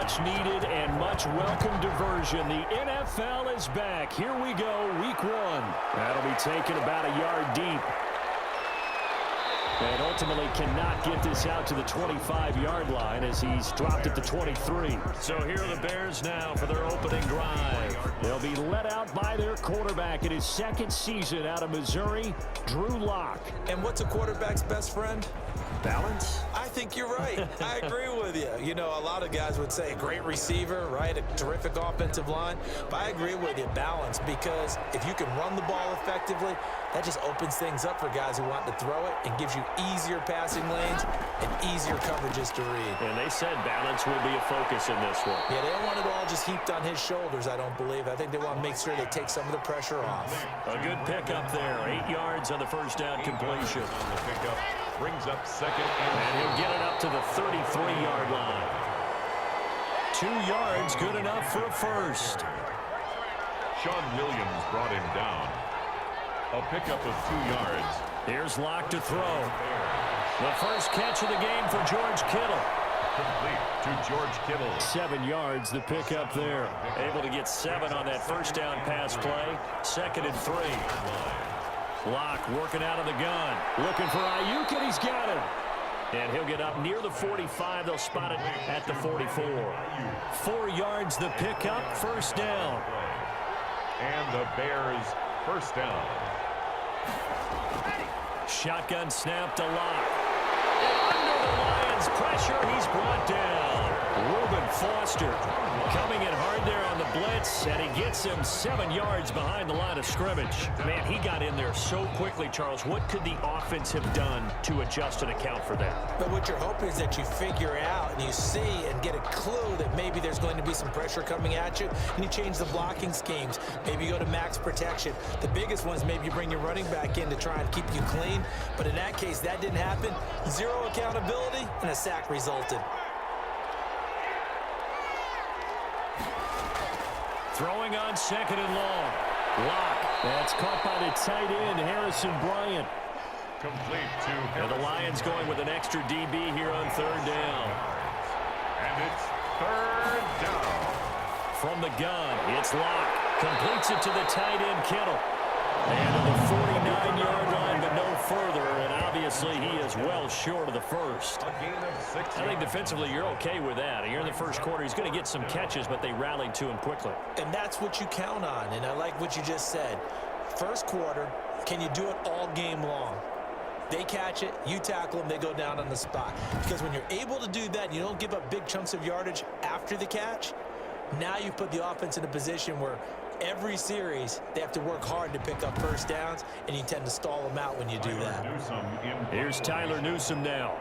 much-needed and much-welcome diversion. The NFL is back. Here we go, Week 1. That'll be taken about a yard deep. And ultimately cannot get this out to the 25-yard line as he's dropped at the 23. So here are the Bears now for their opening drive. They'll be led out by their quarterback in his second season out of Missouri, Drew Lock. And what's a quarterback's best friend? Balance? I think you're right. I agree with you. You know, a lot of guys would say a great receiver, right? A terrific offensive line. But I agree with you, balance, because if you can run the ball effectively, that just opens things up for guys who want to throw it and gives you easier passing lanes and easier coverages to read. And they said balance will be a focus in this one. Yeah, they don't want it all just heaped on his shoulders, I don't believe. I think they want to make sure they take some of the pressure off. A good pickup there. 8 yards on the first down completion. On the pickup, brings up second. And he'll get it up to the 33-yard line. 2 yards, good enough for a first. Sean Williams brought him down. A pickup of 2 yards. Here's Locke to throw. The first catch of the game for George Kittle. Complete to George Kittle. 7 yards, the pickup there. Able to get 7 on that first down pass play. 2nd and 3. Locke working out of the gun. Looking for Ayuk, and he's got him. And he'll get up near the 45. They'll spot it at the 44. 4 yards, the pickup. First down. And the Bears first down. Shotgun snap to Locke. Under the Lions' pressure, he's brought down. Reuben Foster coming in hard there on the blitz, and he gets him 7 yards behind the line of scrimmage. Man, he got in there so quickly, Charles. What could the offense have done to adjust and account for that? But what you're hoping is that you figure out and you see and get a clue that maybe there's going to be some pressure coming at you, and you change the blocking schemes. Maybe you go to max protection. The biggest one is maybe you bring your running back in to try and keep you clean. But in that case, that didn't happen. 0 accountability, and a sack resulted. Throwing on 2nd and long. Locke. That's caught by the tight end, Harrison Bryant. Complete to Harrison. And the Lions going with an extra DB here on 3rd down. And it's 3rd down. From the gun, it's Locke. Completes it to the tight end, Kittle. And to the 49-yard line, but no further. And obviously, he is well short of the first. A gain of 6 I think defensively, you're okay with that. Here in the first quarter, he's going to get some catches, but they rallied to him quickly. And that's what you count on. And I like what you just said. First quarter, can you do it all game long? They catch it, you tackle them, they go down on the spot. Because when you're able to do that, you don't give up big chunks of yardage after the catch. Now you put the offense in a position where every series they have to work hard to pick up first downs, and you tend to stall them out when you do that. Here's Tyler Newsome now.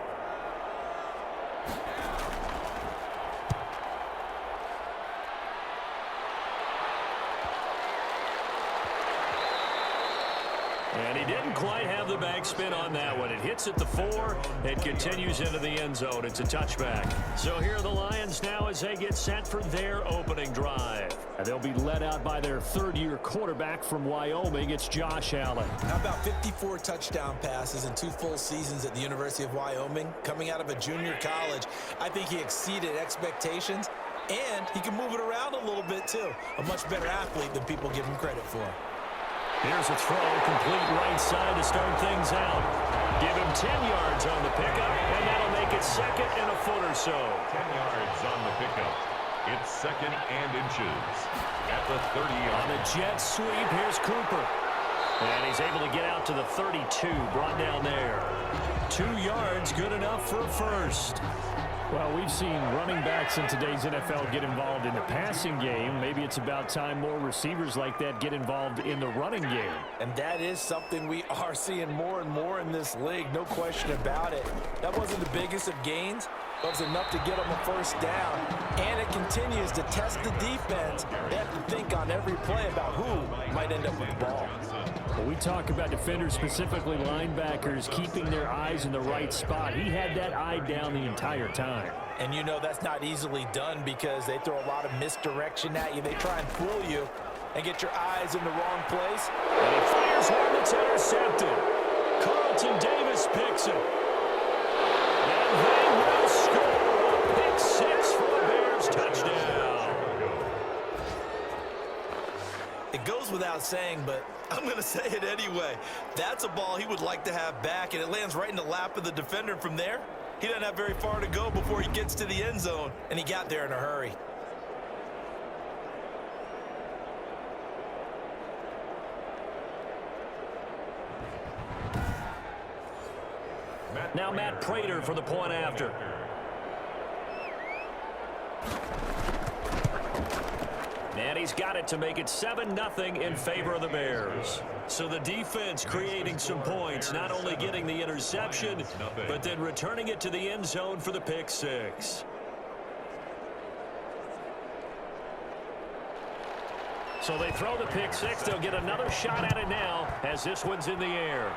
And he didn't quite have the backspin on that one. It hits at the 4. It continues into the end zone. It's a touchback. So here are the Lions now as they get set for their opening drive. And they'll be led out by their 3rd-year quarterback from Wyoming. It's Josh Allen. How about 54 touchdown passes in 2 full seasons at the University of Wyoming? Coming out of a junior college, I think he exceeded expectations, and he can move it around a little bit too. A much better athlete than people give him credit for. Here's a throw, complete right side to start things out. Give him 10 yards on the pickup, and that'll make it 2nd and a foot or so. 10 yards on the pickup. It's 2nd and inches at the 30-yard. On the jet sweep, here's Cooper. And he's able to get out to the 32, brought down there. 2 yards, good enough for a first. Well, we've seen running backs in today's NFL get involved in the passing game. Maybe it's about time more receivers like that get involved in the running game. And that is something we are seeing more and more in this league, no question about it. That wasn't the biggest of gains, but it was enough to get them a first down. And it continues to test the defense. They have to think on every play about who might end up with the ball. Well, we talk about defenders, specifically linebackers, keeping their eyes in the right spot. He had that eye down the entire time. And you know that's not easily done because they throw a lot of misdirection at you. They try and fool you and get your eyes in the wrong place. And he fires one that's intercepted. Carlton Davis picks it. And they will score. Pick 6 for the Bears. Touchdown. It goes without saying, but I'm going to say it anyway. That's a ball he would like to have back, and it lands right in the lap of the defender from there. He doesn't have very far to go before he gets to the end zone, and he got there in a hurry. Now Matt Prater for the point after. And he's got it to make it 7-0 in favor of the Bears. So the defense creating some points, not only getting the interception, but then returning it to the end zone for the pick six. So they throw the pick six. They'll get another shot at it now as this one's in the air.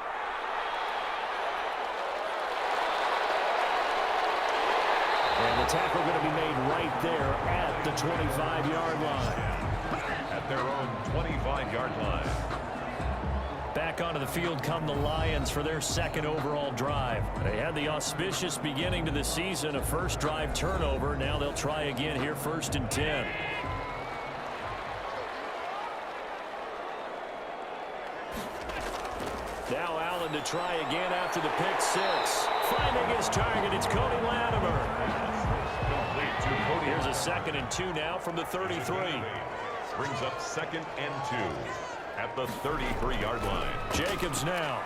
And the tackle going to be made right there at the 25-yard line. At their own 25-yard line. Back onto the field come the Lions for their second overall drive. They had the auspicious beginning to the season, a first drive turnover. Now they'll try again here, 1st and 10. Now Allen to try again after the pick six. Finding his target, it's Cody Latimer. Here's a 2nd and 2 now from the 33. Brings up 2nd and 2 at the 33-yard line. Jacobs now.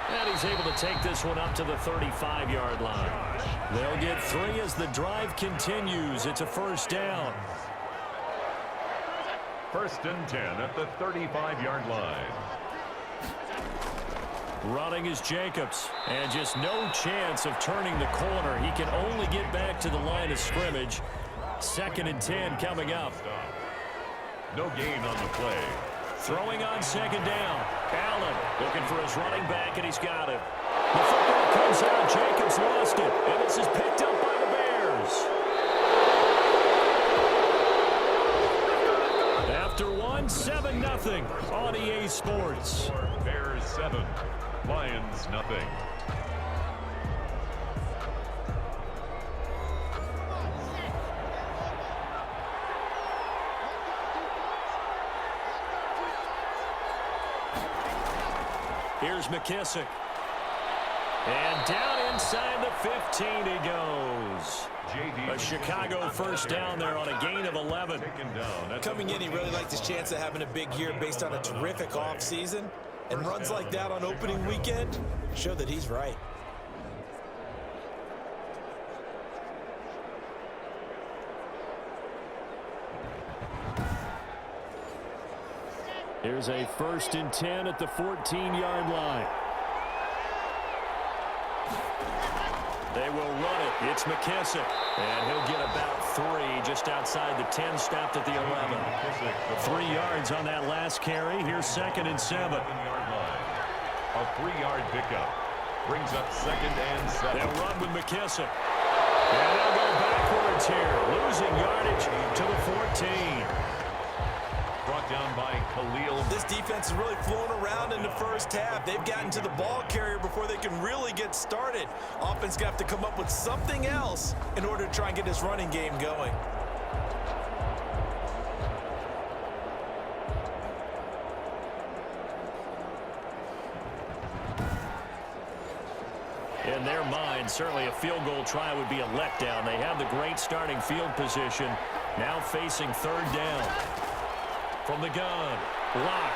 And he's able to take this one up to the 35-yard line. They'll get 3 as the drive continues. It's a 1st down. 1st and 10 at the 35-yard line. Running is Jacobs, and just no chance of turning the corner. He can only get back to the line of scrimmage. 2nd and 10 coming up. No gain on the play. Throwing on 2nd down. Allen looking for his running back, and he's got it. The football comes out. Jacobs lost it, and this is picked up by the Bears. After one, 7-0 on EA Sports. Bears 7. Lions nothing. Here's McKissick. And down inside the 15 he goes. A Chicago 1st down there on a gain of 11. Coming in, he really liked his chance of having a big year based on a terrific offseason. And runs like that on opening weekend show that he's right. Here's a 1st and 10 at the 14-yard line. They will run it. It's McKissick. And he'll get about 3 just outside the 10, stopped at the 11. 3 yards on that last carry. Here's 2nd and 7. A 3-yard pickup. Brings up 2nd and 7. They'll run with McKissick. And they'll go backwards here. Losing yardage to the 14. Brought down by Khalil. This defense is really flown around in the first half. They've gotten to the ball carrier before they can really get started. Offense going to have to come up with something else in order to try and get this running game going. In their mind, certainly a field goal try would be a letdown. They have the great starting field position. Now facing 3rd down. From the gun, Locke.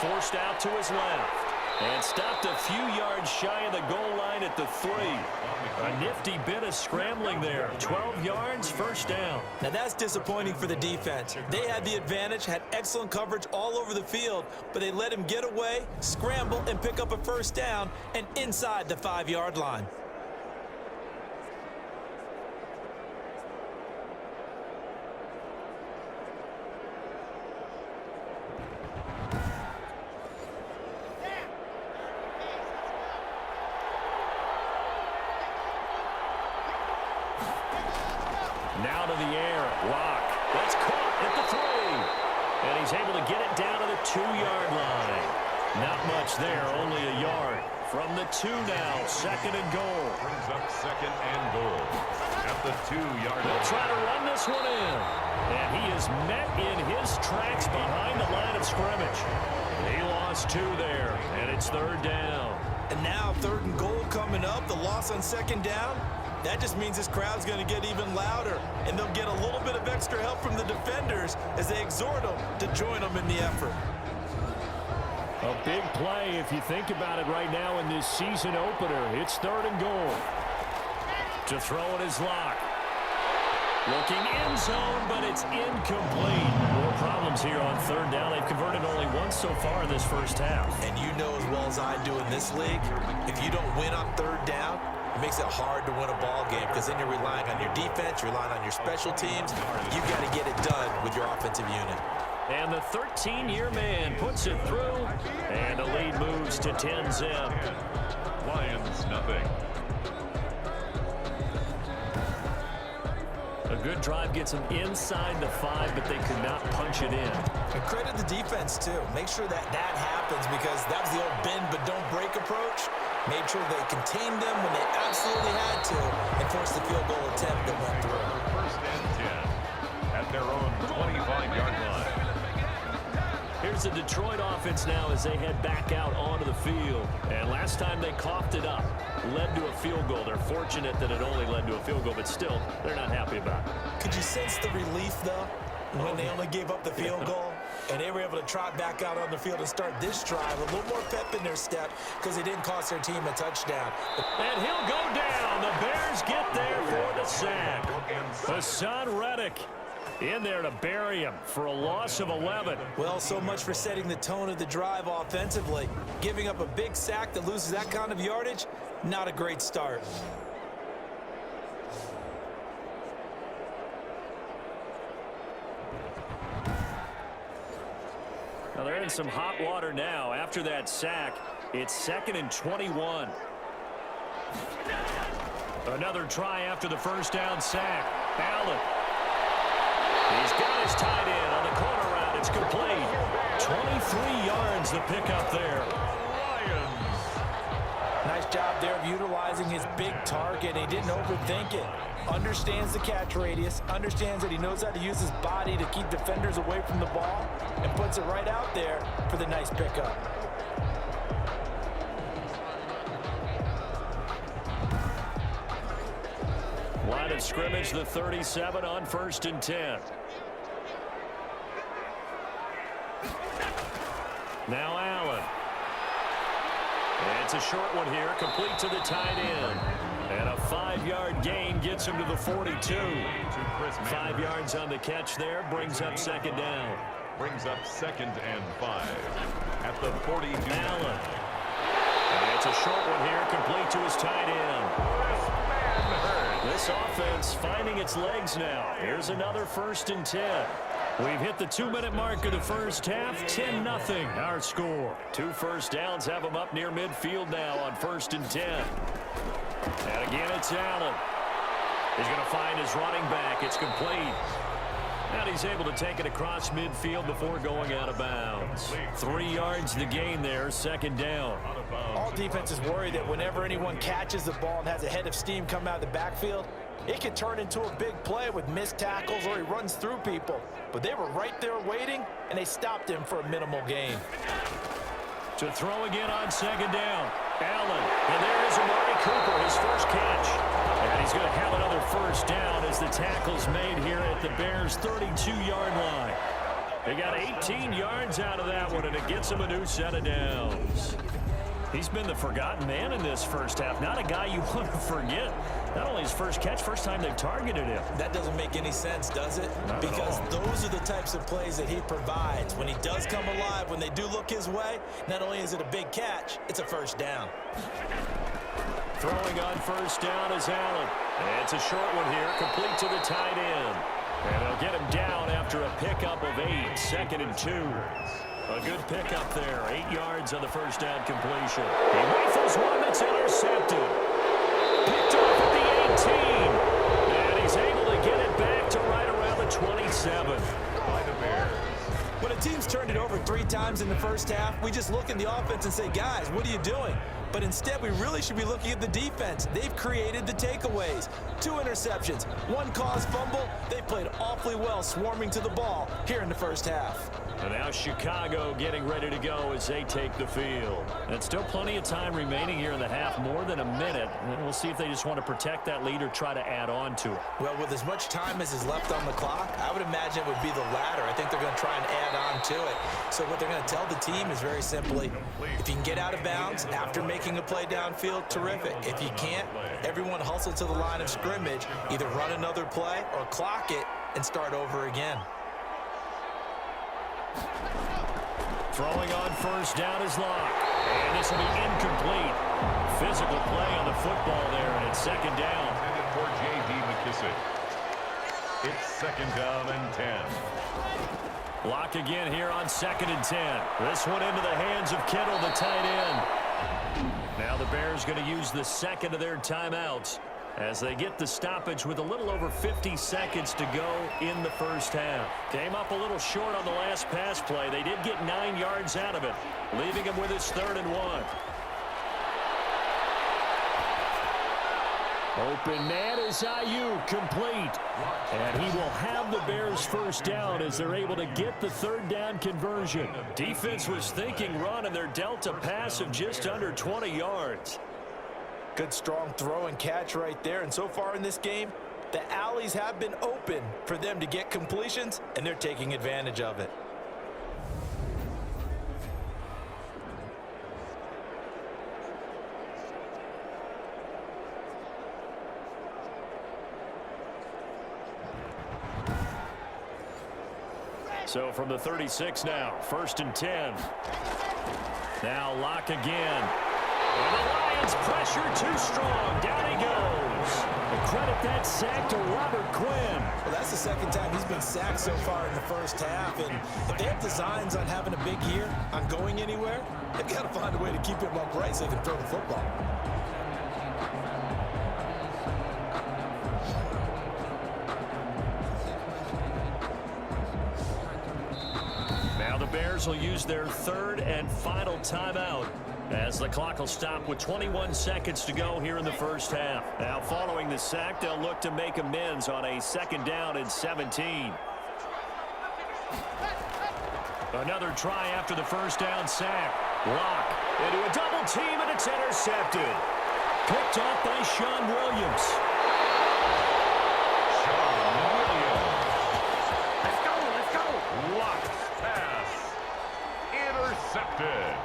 Forced out to his left. And stopped a few yards shy of the goal line at the 3. A nifty bit of scrambling there. 12 yards, 1st down. Now that's disappointing for the defense. They had the advantage, had excellent coverage all over the field, but they let him get away, scramble, and pick up a 1st down and inside the 5-yard line. Now to the air, Locke. That's caught at the 3. And he's able to get it down to the 2-yard line. Not much there, only a yard. From the 2 now, 2nd and goal. Brings up 2nd and goal. at the 2-yard They'll line. try to run this one in. And he is met in his tracks behind the line of scrimmage. He lost 2 there, and it's 3rd down. And now 3rd and goal coming up. The loss on 2nd down. That just means this crowd's going to get even louder. And they'll get a little bit of extra help from the defenders as they exhort them to join them in the effort. A big play if you think about it right now in this season opener. It's 3rd and goal. To throw it is Locke. Looking end zone, but it's incomplete. More problems here on 3rd down. They've converted only once so far in this first half. And you know as well as I do in this league, if you don't win on 3rd down, it makes it hard to win a ball game because then you're relying on your defense, you're relying on your special teams. You've got to get it done with your offensive unit. And the 13-year man puts it through, and the lead moves to 10-zip. Lions, nothing. A good drive gets them inside the 5, but they could not punch it in. And credit the defense, too. Make sure that happens because that was the old bend but don't break approach. Made sure they contained them when they absolutely had to and forced the field goal attempt that went through. 1st and 10 at their own 25-yard line. Here's the Detroit offense now as they head back out onto the field. And last time they coughed it up, led to a field goal. They're fortunate that it only led to a field goal, but still, they're not happy about it. Could you sense the relief, though, when they only gave up the field goal? And they were able to trot back out on the field and start this drive. A little more pep in their step because it didn't cost their team a touchdown. And he'll go down. The Bears get there for the sack. Hassan Reddick in there to bury him for a loss of 11. Well, so much for setting the tone of the drive offensively. Giving up a big sack that loses that kind of yardage, not a great start. Now they're in some hot water now. After that sack, it's 2nd and 21. Another try after the first down sack. Allen. He's got his tight end on the corner route. It's complete. 23 yards the pickup there. Nice job there of utilizing his big target. He didn't overthink it. Understands the catch radius. Understands that he knows how to use his body to keep defenders away from the ball. And puts it right out there for the nice pickup. Line of scrimmage, the 37 on 1st and 10. Now Allen. It's a short one here, complete to the tight end. And a 5-yard gain gets him to the 42. 5 yards on the catch there, brings up 2nd down. Brings up 2nd and 5 at the 42. Allen. And it's a short one here, complete to his tight end. This offense finding its legs now. Here's another 1st and 10. We've hit the 2-minute mark of the first half. 10-0 our score. 2 first downs have them up near midfield now on 1st and 10. And again, it's Allen. He's going to find his running back. It's complete. And he's able to take it across midfield before going out of bounds. 3 yards the gain there, 2nd down. All defenses worry that whenever anyone catches the ball and has a head of steam come out of the backfield, it can turn into a big play with missed tackles or he runs through people. But they were right there waiting, and they stopped him for a minimal gain. To throw again on 2nd down. Allen. And there is Amari Cooper, his first catch. And he's going to have another 1st down as the tackle's made here at the Bears' 32-yard line. They got 18 yards out of that one, and it gets him a new set of downs. He's been the forgotten man in this first half. Not a guy you want to forget. Not only his first catch, first time they've targeted him. That doesn't make any sense, does it? Not because those are the types of plays that he provides. When he does come alive, when they do look his way, not only is it a big catch, it's a 1st down. Throwing on 1st down is Allen. And it's a short one here, complete to the tight end. And they'll get him down after a pickup of 8, 2nd and 2. A good pickup there, 8 yards on the 1st down completion. He rifles one that's intercepted. Picked off at the 18. And he's able to get it back to right around the 27. By the Bears. When a team's turned it over 3 times in the first half, we just look in the offense and say, guys, what are you doing? But instead, we really should be looking at the defense. They've created the takeaways. 2 interceptions, 1 caused fumble. They played awfully well swarming to the ball here in the first half. And now Chicago getting ready to go as they take the field. And still plenty of time remaining here in the half, more than a minute. And we'll see if they just want to protect that lead or try to add on to it. Well, with as much time as is left on the clock, I would imagine it would be the latter. I think they're going to try and add on to it. So what they're going to tell the team is very simply, if you can get out of bounds after making a play downfield, terrific. If you can't, everyone hustle to the line of scrimmage, either run another play or clock it and start over again. Throwing on first down is Locke. And this will be incomplete. Physical play on the football there, and it's second down. Intended for J.D. McKissick. It's second down and 10. Locke again here on 2nd and 10. This one into the hands of Kittle, the tight end. Now the Bears going to use the second of their timeouts as they get the stoppage with a little over 50 seconds to go in the first half. Came up a little short on the last pass play. They did get 9 yards out of it, leaving him with his 3rd and 1. Open man is Ayuk, complete. And he will have the Bears first down as they're able to get the 3rd down conversion. Defense was thinking run, and they're dealt a pass of just under 20 yards. Good strong throw and catch right there. And so far in this game, the alleys have been open for them to get completions, and they're taking advantage of it. So from the 36 now, 1st and 10. Now Locke again. And the Lions pressure too strong. Down he goes. And credit that sack to Robert Quinn. Well, that's the 2nd time he's been sacked so far in the first half. And if they have designs on having a big year, on going anywhere, they've got to find a way to keep him upright so they can throw the football. Now the Bears will use their 3rd and final timeout as the clock will stop with 21 seconds to go here in the first half. Now following the sack, they'll look to make amends on a 2nd down and 17. Another try after the first down sack. Locke into a double team, and it's intercepted. Picked off by Sean Williams. Let's go. Locked pass. Intercepted.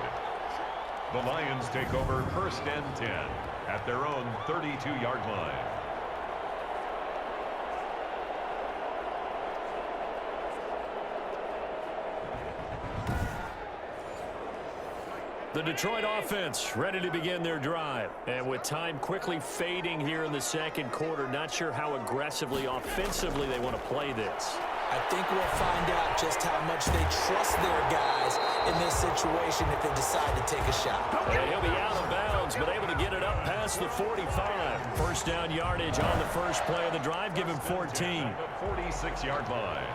The Lions take over 1st and 10 at their own 32-yard line. The Detroit offense ready to begin their drive. And with time quickly fading here in the 2nd quarter, not sure how aggressively, offensively they want to play this. I think we'll find out just how much they trust their guys in this situation if they decide to take a shot. And he'll be out of bounds, but able to get it up past the 45. First down yardage on the first play of the drive. Give him 14. The 46-yard line.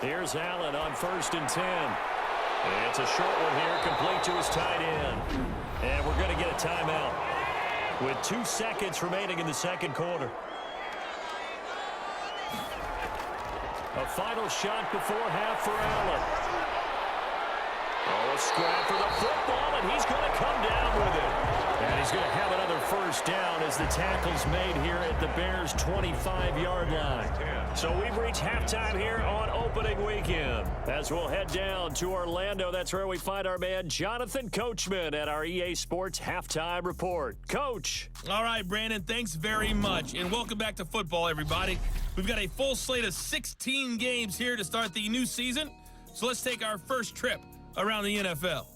Here's Allen on 1st and 10. It's a short one here, complete to his tight end. And we're going to get a timeout with 2 seconds remaining in the 2nd quarter. A final shot before half for Allen. Oh, a scrap for the football, and he's going to come down with it. And he's going to have another first down as the tackle's made here at the Bears' 25-yard line. So we've reached halftime here on opening weekend. As we'll head down to Orlando, that's where we find our man Jonathan Coachman at our EA Sports Halftime Report. Coach. All right, Brandon, thanks very much. And welcome back to football, everybody. We've got a full slate of 16 games here to start the new season. So let's take our first trip around the NFL.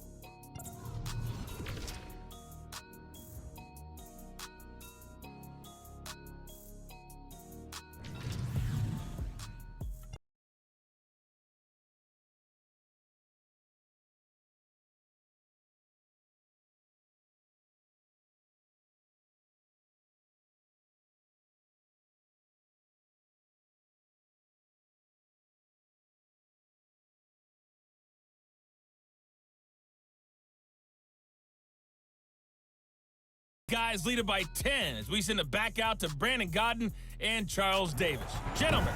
Guys lead it by 10 as we send it back out to Brandon Godden and Charles Davis. Gentlemen.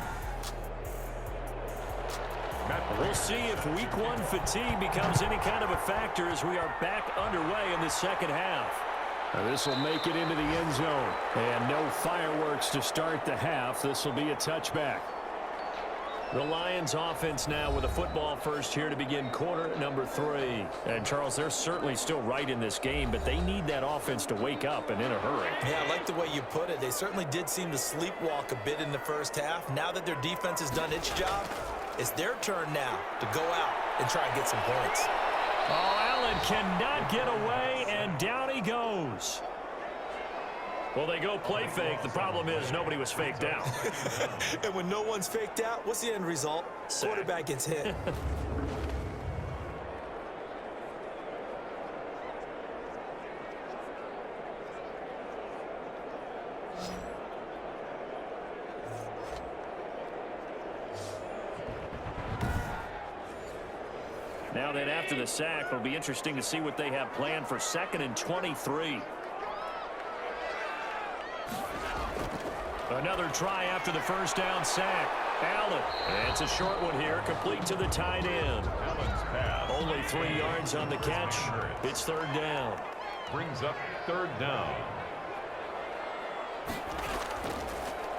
We'll see if week one fatigue becomes any kind of a factor as we are back underway in the second half. This will make it into the end zone. And no fireworks to start the half. This will be a touchback. The Lions offense now with a football first here to begin quarter number 3. And Charles, they're certainly still right in this game, but they need that offense to wake up and in a hurry. Yeah, I like the way you put it. They certainly did seem to sleepwalk a bit in the first half. Now that their defense has done its job, it's their turn now to go out and try and get some points. Oh, Allen cannot get away, and down he goes. Well, they go play fake. The problem is nobody was faked out. And when no one's faked out, what's the end result? Quarterback gets hit. Now then, after the sack, it'll be interesting to see what they have planned for 2nd and 23. Another try after the first down sack. Allen. And it's a short one here, complete to the tight end. Only 3 yards on the catch. It's 3rd down. Brings up 3rd down.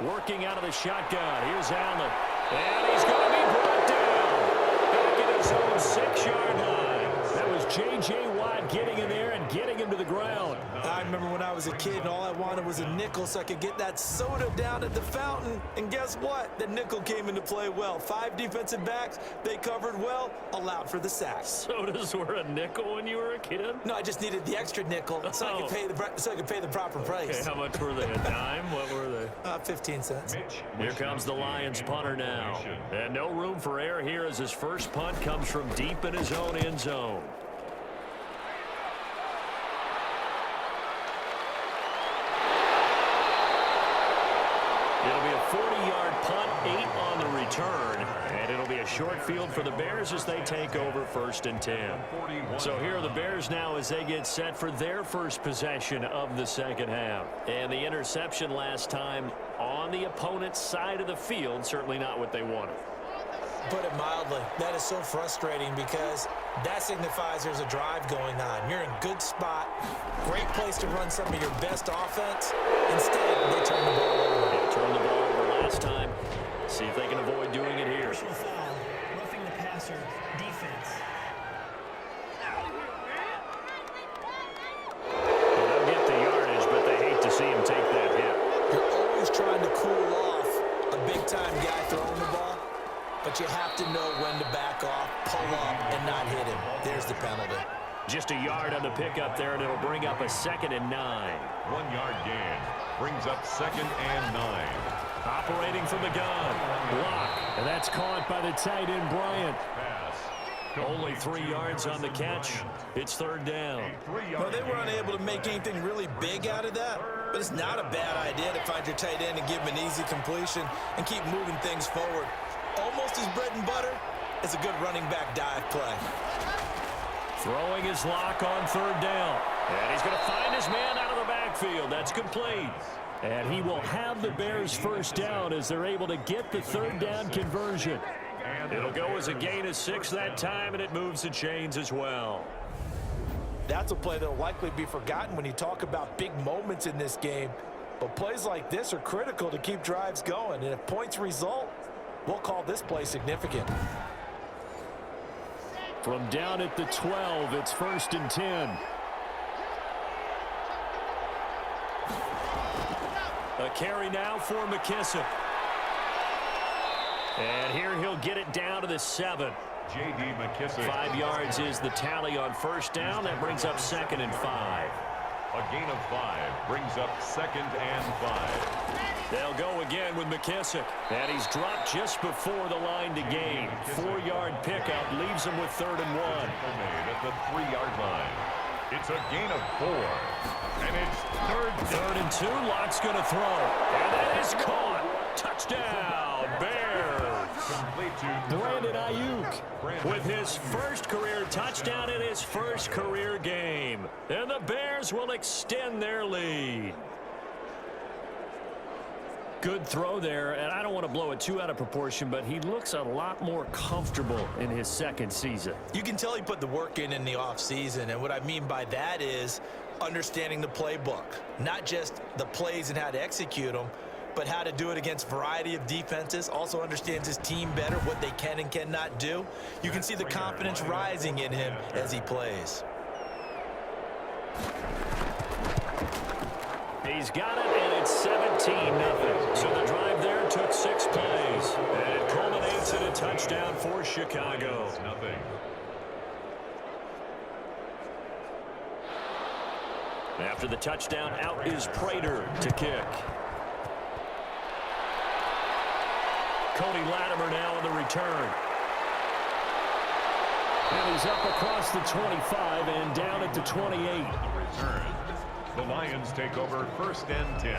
Working out of the shotgun. Here's Allen. And he's going to be brought down. Back in his own 6-yard line. That was J.J. Watt getting in there and getting him to the ground. I remember when I was a kid and all I wanted was a nickel so I could get that soda down at the fountain. And guess what? The nickel came into play well. 5 defensive backs, they covered well, allowed for the sacks. Sodas were a nickel when you were a kid? No, I just needed the extra nickel so I could pay the proper price. Okay, how much were they? A dime? What were they? 15 cents. Here comes the Lions punter now. And no room for error here as his first punt comes from deep in his own end zone. It'll be a 40-yard punt, 8 on the return, and it'll be a short field for the Bears as they take over 1st and 10. So here are the Bears now as they get set for their first possession of the second half. And the interception last time on the opponent's side of the field, certainly not what they wanted. Put it mildly, that is so frustrating because that signifies there's a drive going on. You're in a good spot, great place to run some of your best offense. Instead, they turn the ball over. They turned the ball over last time. See if they can avoid doing it here. Personal foul, roughing the passer, defense. Well, they'll get the yardage, but they hate to see him take that hit. You're always trying to cool off a big-time guy throwing the ball, but you have to know when to back off, pull up, and not hit him. There's the penalty. Just a yard on the pickup there, and it'll bring up a 2nd and 9. 1-yard gain. Brings up 2nd and 9. Operating from the gun. Block. And that's caught by the tight end, Bryant. Only 3 yards on the catch. It's 3rd down. Well, they were unable to make anything really big out of that, but it's not a bad idea to find your tight end and give him an easy completion and keep moving things forward. Almost as bread and butter as a good running back dive play. Throwing his lock on 3rd down. And he's going to find his man out of the backfield. That's complete. And he will have the Bears first down as they're able to get the 3rd down conversion. It'll go as a gain of 6 that time, and it moves the chains as well. That's a play that will likely be forgotten when you talk about big moments in this game. But plays like this are critical to keep drives going. And if points result, we'll call this play significant. From down at the 12, it's 1st and 10. A carry now for McKissick. And here he'll get it down to the 7. J.D. McKissick. 5 yards is the tally on 1st down. That brings up 2nd and 5. A gain of 5 brings up 2nd and 5. They'll go again with McKissick. And he's dropped just before the line to gain. 4-yard pickup leaves him with 3rd and 1. Made at the 3-yard line. It's a gain of 4. And it's 3rd and 2. Lock's going to throw. And that is caught. Touchdown, Bears. Complete to Brandon Ayuk with his first career touchdown in his first career game. And the Bears will extend their lead. Good throw there, and I don't want to blow it too out of proportion, but he looks a lot more comfortable in his second season. You can tell he put the work in the offseason, and what I mean by that is understanding the playbook. Not just the plays and how to execute them, but how to do it against a variety of defenses. Also understands his team better, what they can and cannot do. You can see the confidence rising in him as he plays. He's got it, and it's 17-0. So the drive there took 6 plays. And it culminates in a touchdown for Chicago. Nothing. After the touchdown, out is Prater to kick. Cody Latimer now on the return. And he's up across the 25 and down at the 28. Return. The Lions take over 1st and 10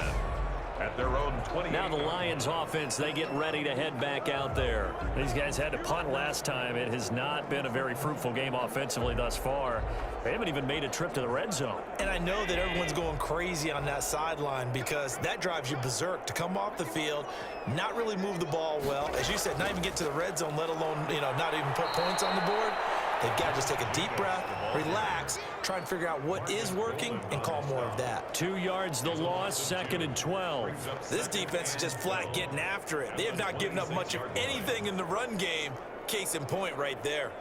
at their own 20. Now the Lions offense, they get ready to head back out there. These guys had to punt last time. It has not been a very fruitful game offensively thus far. They haven't even made a trip to the red zone. And I know that everyone's going crazy on that sideline because that drives you berserk to come off the field, not really move the ball well. As you said, not even get to the red zone, let alone, not even put points on the board. They've got to just take a deep breath, relax, try and figure out what is working, and call more of that. 2 yards the loss, 2nd and 12. This defense is just flat getting after it. They have not given up much of anything in the run game. Case in point right there.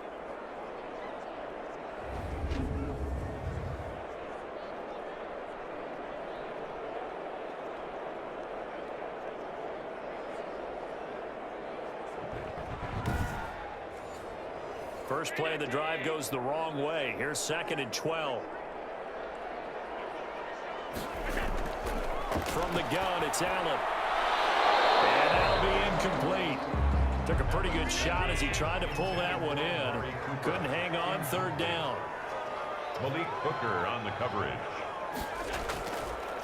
First play of the drive goes the wrong way. Here's 2nd and 12. From the gun, it's Allen. And that'll be incomplete. Took a pretty good shot as he tried to pull that one in. Couldn't hang on, 3rd down. Malik Hooker on the coverage.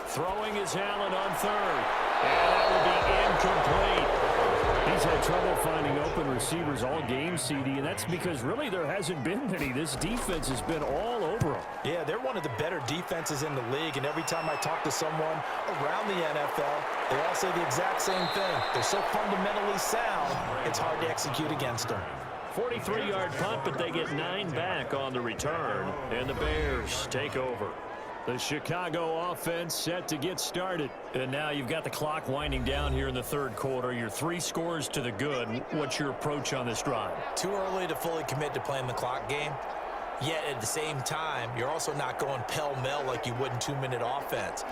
Throwing is Allen on 3rd. And that will be incomplete. He's had trouble finding open receivers all game, CD, and that's because really there hasn't been many. This defense has been all over them. Yeah, they're one of the better defenses in the league, and every time I talk to someone around the NFL, they all say the exact same thing. They're so fundamentally sound, it's hard to execute against them. 43-yard punt, but they get 9 back on the return, and the Bears take over. The Chicago offense set to get started. And now you've got the clock winding down here in the 3rd quarter. You're 3 scores to the good. What's your approach on this drive? Too early to fully commit to playing the clock game. Yet at the same time, you're also not going pell-mell like you would in 2-minute offense.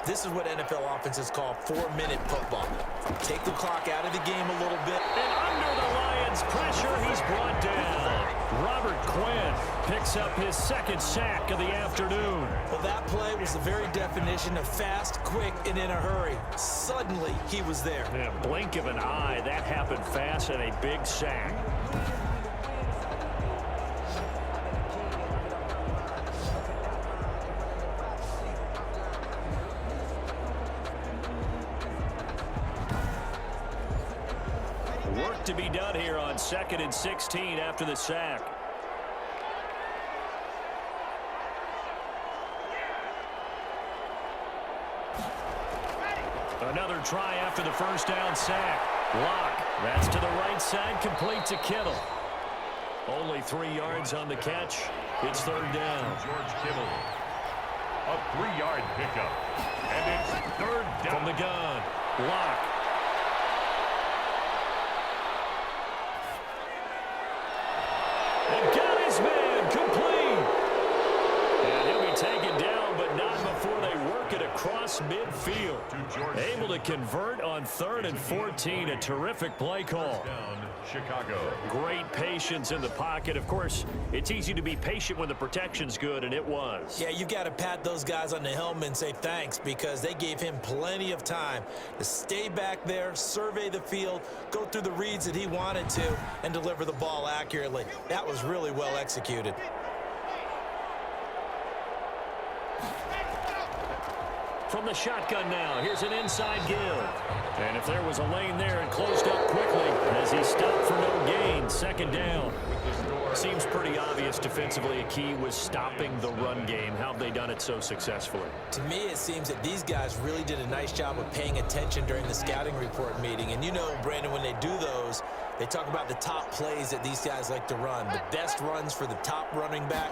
This is what NFL offenses call 4-minute football. Take the clock out of the game a little bit. And under the Lions' pressure, he's brought down. Robert Quinn picks up his 2nd sack of the afternoon. Well, that play was the very definition of fast, quick, and in a hurry. Suddenly, he was there. In a blink of an eye, that happened fast and a big sack. Work to be done here on 2nd and 16 after the sack. Another try after the 1st down sack. Lock. That's to the right side, complete to Kittle. Only 3 yards on the catch. It's 3rd down. George Kittle. A 3-yard pickup. And it's 3rd down. From the gun. Lock. And got his man complete. And he'll be taken down, but not before they work it across midfield. Able to convert on 3rd and 14. A terrific play call. Down, Chicago. Great patience in the pocket. Of course, it's easy to be patient when the protection's good, and it was. Yeah, you got to pat those guys on the helmet and say thanks because they gave him plenty of time to stay back there, survey the field, go through the reads that he wanted to, and deliver the ball accurately. That was really well executed. From the shotgun now, here's an inside give. And if there was a lane there, it closed up quickly as he stopped for no gain. Second down. Seems pretty obvious defensively a key was stopping the run game. How have they done it so successfully? To me, it seems that these guys really did a nice job of paying attention during the scouting report meeting. And you know, Brandon, when they do those, they talk about the top plays that these guys like to run. The best runs for the top running back,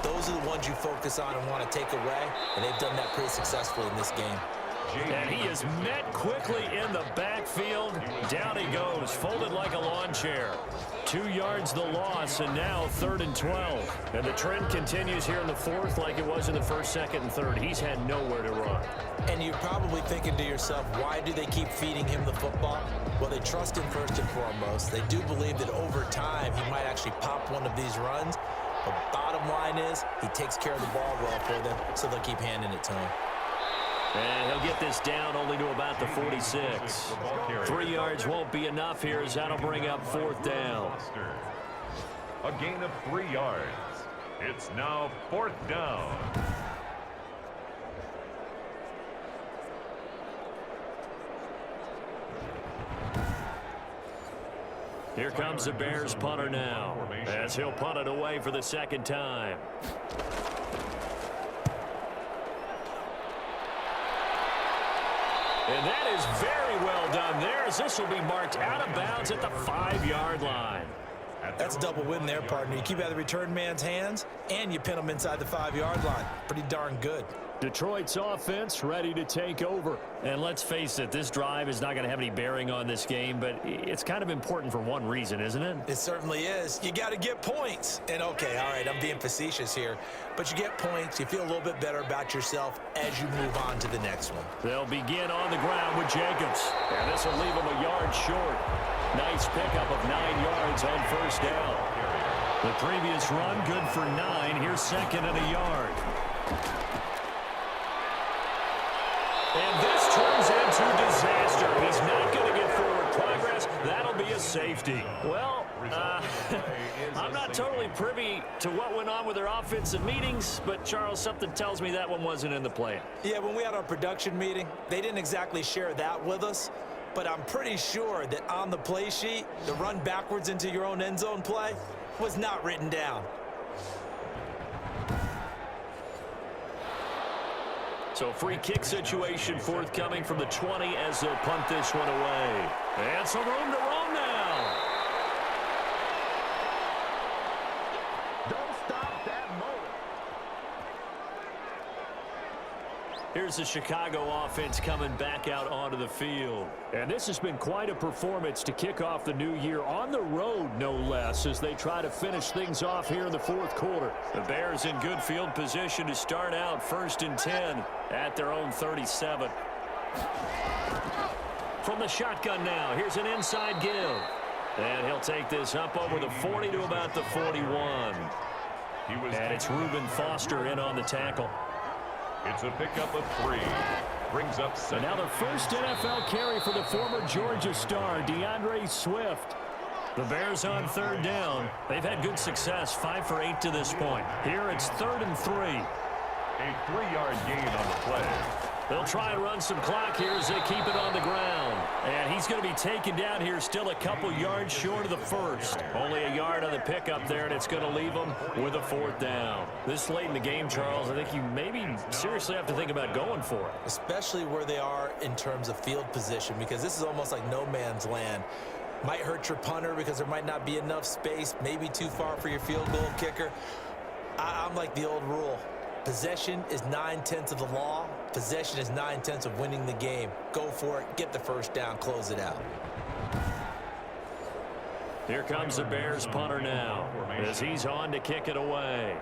those are the ones you focus on and want to take away. And they've done that pretty successfully in this game. And he is met quickly in the backfield. Down he goes, folded like a lawn chair. 2 yards the loss, and now 3rd and 12. And the trend continues here in the fourth like it was in the first, second, and third. He's had nowhere to run. And you're probably thinking to yourself, why do they keep feeding him the football? Well, they trust him first and foremost. They do believe that over time he might actually pop one of these runs. But bottom line is he takes care of the ball well for them, so they'll keep handing it to him. And he'll get this down only to about the 46. 3 yards won't be enough here as that'll bring up 4th down. A gain of 3 yards. It's now 4th down. Here comes the Bears punter now as he'll punt it away for the second time. And that is very well done there as this will be marked out of bounds at the 5-yard line. That's a double win there, partner. You keep out of the return man's hands, and you pin him inside the 5-yard line. Pretty darn good. Detroit's offense ready to take over. And let's face it, this drive is not going to have any bearing on this game, but it's kind of important for one reason, isn't it? It certainly is. You got to get points. And, okay, all right, I'm being facetious here, but you get points. You feel a little bit better about yourself as you move on to the next one. They'll begin on the ground with Jacobs. And this will leave him a yard short. Nice pickup of 9 yards on 1st down. The previous run, good for 9. Here's 2nd and a yard. And this turns into disaster. He's not going to get forward progress. That'll be a safety. Well, I'm not totally privy to what went on with their offensive meetings, but, Charles, something tells me that one wasn't in the plan. Yeah, when we had our production meeting, they didn't exactly share that with us, but I'm pretty sure that on the play sheet, the run backwards into your own end zone play was not written down. So free kick situation forthcoming from the 20 as they'll punt this one away. And some room to roam now. Don't stop that moment. Here's the Chicago offense coming back out onto the field. And this has been quite a performance to kick off the new year on the road, no less, as they try to finish things off here in the 4th quarter. The Bears in good field position to start out 1st and 10 at their own 37. From the shotgun now, here's an inside give. And he'll take this up over the 40 to about the 41. And it's Reuben Foster in on the tackle. It's a pickup of 3. Brings up 7. And now the first NFL carry for the former Georgia star, DeAndre Swift. The Bears on 3rd down. They've had good success, 5 for 8 to this point. Here it's 3rd and 3. A 3-yard gain on the play. They'll try and run some clock here as they keep it on the ground. And he's going to be taken down here still a couple yards short of the first. Only a yard on the pickup there, and it's going to leave him with a 4th down. This late in the game, Charles, I think you maybe seriously have to think about going for it. Especially where they are in terms of field position, because this is almost like no man's land. Might hurt your punter because there might not be enough space, maybe too far for your field goal kicker. I'm like the old rule. Possession is 9/10 of the law. Possession is 9/10 of winning the game. Go for it. Get the first down. Close it out. Here comes the Bears punter now as he's on to kick it away.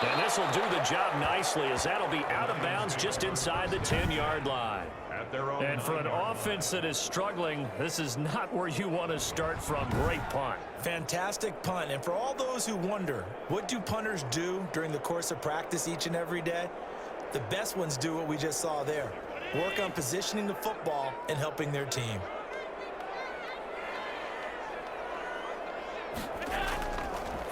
And this will do the job nicely as that'll be out of bounds just inside the 10-yard line. And for an offense that is struggling, this is not where you want to start from. Great punt. Fantastic punt. And for all those who wonder, what do punters do during the course of practice each and every day? The best ones do what we just saw there. Work on positioning the football and helping their team.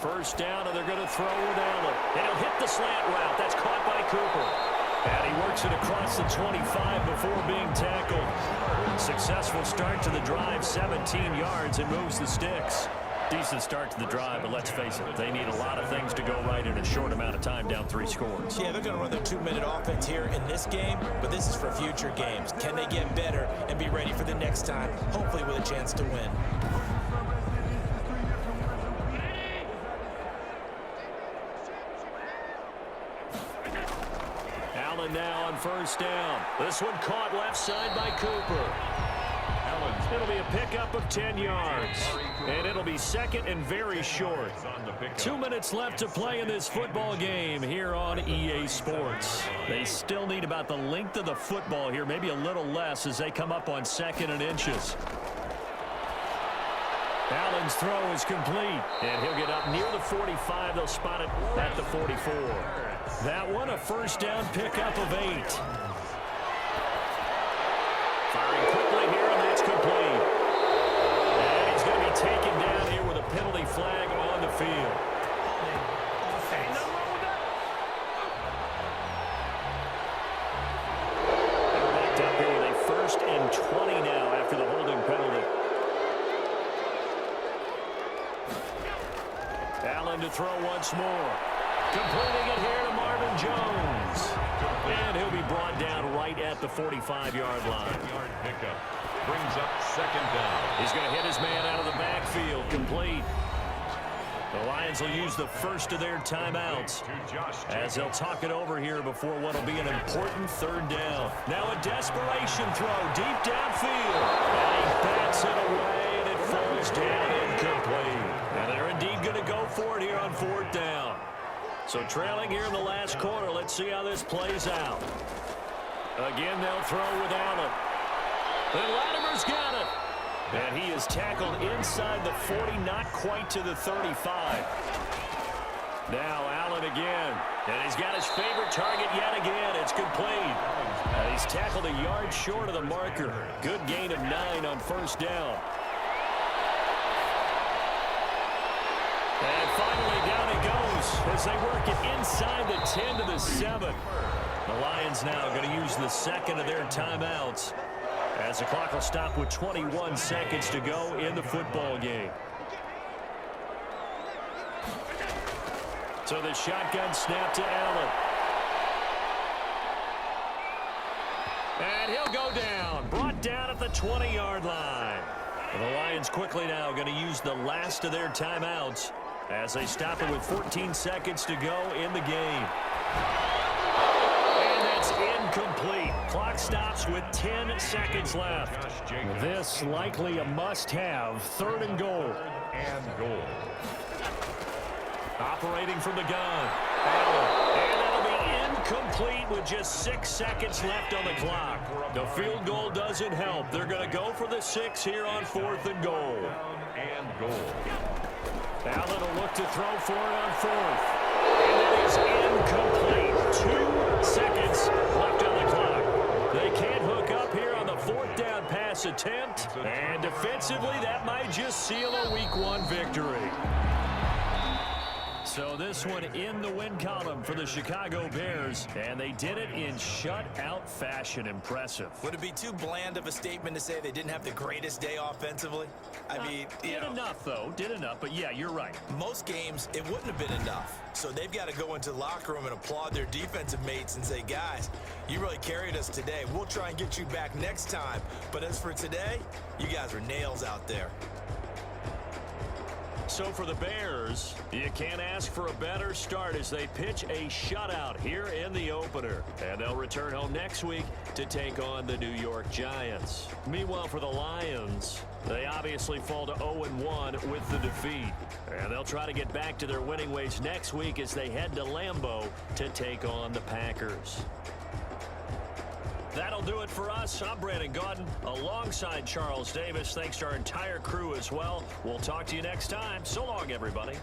First down, and they're going to throw with Allen. And he'll hit the slant route. That's caught by Cooper. And he works it across the 25 before being tackled. Successful start to the drive, 17 yards, and moves the sticks. Decent start to the drive, but let's face it, they need a lot of things to go right in a short amount of time, down 3 scores. Yeah, they're going to run their 2-minute offense here in this game, but this is for future games. Can they get better and be ready for the next time, hopefully with a chance to win? Allen now on first down. This one caught left side by Cooper. It'll be a pickup of 10 yards. And it'll be second and very short. 2 minutes left to play in this football game here on EA Sports. They still need about the length of the football here, maybe a little less as they come up on 2nd and inches. Allen's throw is complete. And he'll get up near the 45. They'll spot it at the 44. That one a first down pickup of 8. Firing quickly here, and that's complete. And he's going to be taken down here with a penalty flag on the field. They're backed up here with a 1st and 20 now after the holding penalty. Allen to throw once more. Completing it here to Marvin Jones. And he'll be brought down right at the 45-yard line. Pickup brings up 2nd down. He's going to hit his man out of the backfield. Complete. The Lions will use the first of their timeouts as they'll talk it over here before what will be an important 3rd down. Now a desperation throw deep downfield. And he bats it away, and it falls down incomplete. And they're indeed going to go for it here on 4th down. So trailing here in the last quarter. Let's see how this plays out. Again, they'll throw with Allen. And Latimer's got it. And he is tackled inside the 40, not quite to the 35. Now Allen again. And he's got his favorite target yet again. It's complete. And he's tackled a yard short of the marker. Good gain of 9 on 1st down. And finally, down he goes as they work it inside the 10 to the 7. The Lions now going to use the 2nd of their timeouts as the clock will stop with 21 seconds to go in the football game. So the shotgun snap to Allen. And he'll go down. Brought down at the 20-yard line. And the Lions quickly now going to use the last of their timeouts as they stop it with 14 seconds to go in the game. And that's incomplete. Clock stops with 10 seconds left. This likely a must-have. 3rd and goal. Operating from the gun. Allen. And that'll be incomplete with just 6 seconds left on the clock. The field goal doesn't help. They're going to go for the 6 here on 4th and goal. Allen will look to throw for it on 4th. And it is incomplete. 2 seconds left on the clock. They can't hook up here on the 4th down pass attempt. And defensively, that might just seal a Week 1 victory. So this one in the win column for the Chicago Bears, and they did it in shutout fashion. Impressive. Would it be too bland of a statement to say they didn't have the greatest day offensively? I mean, did enough, though. Did enough, but yeah, you're right. Most games, it wouldn't have been enough. So they've got to go into the locker room and applaud their defensive mates and say, guys, you really carried us today. We'll try and get you back next time. But as for today, you guys are nails out there. So for the Bears, you can't ask for a better start as they pitch a shutout here in the opener. And they'll return home next week to take on the New York Giants. Meanwhile, for the Lions, they obviously fall to 0-1 with the defeat. And they'll try to get back to their winning ways next week as they head to Lambeau to take on the Packers. That'll do it for us. I'm Brandon Gaudin alongside Charles Davis. Thanks to our entire crew as well. We'll talk to you next time. So long, everybody.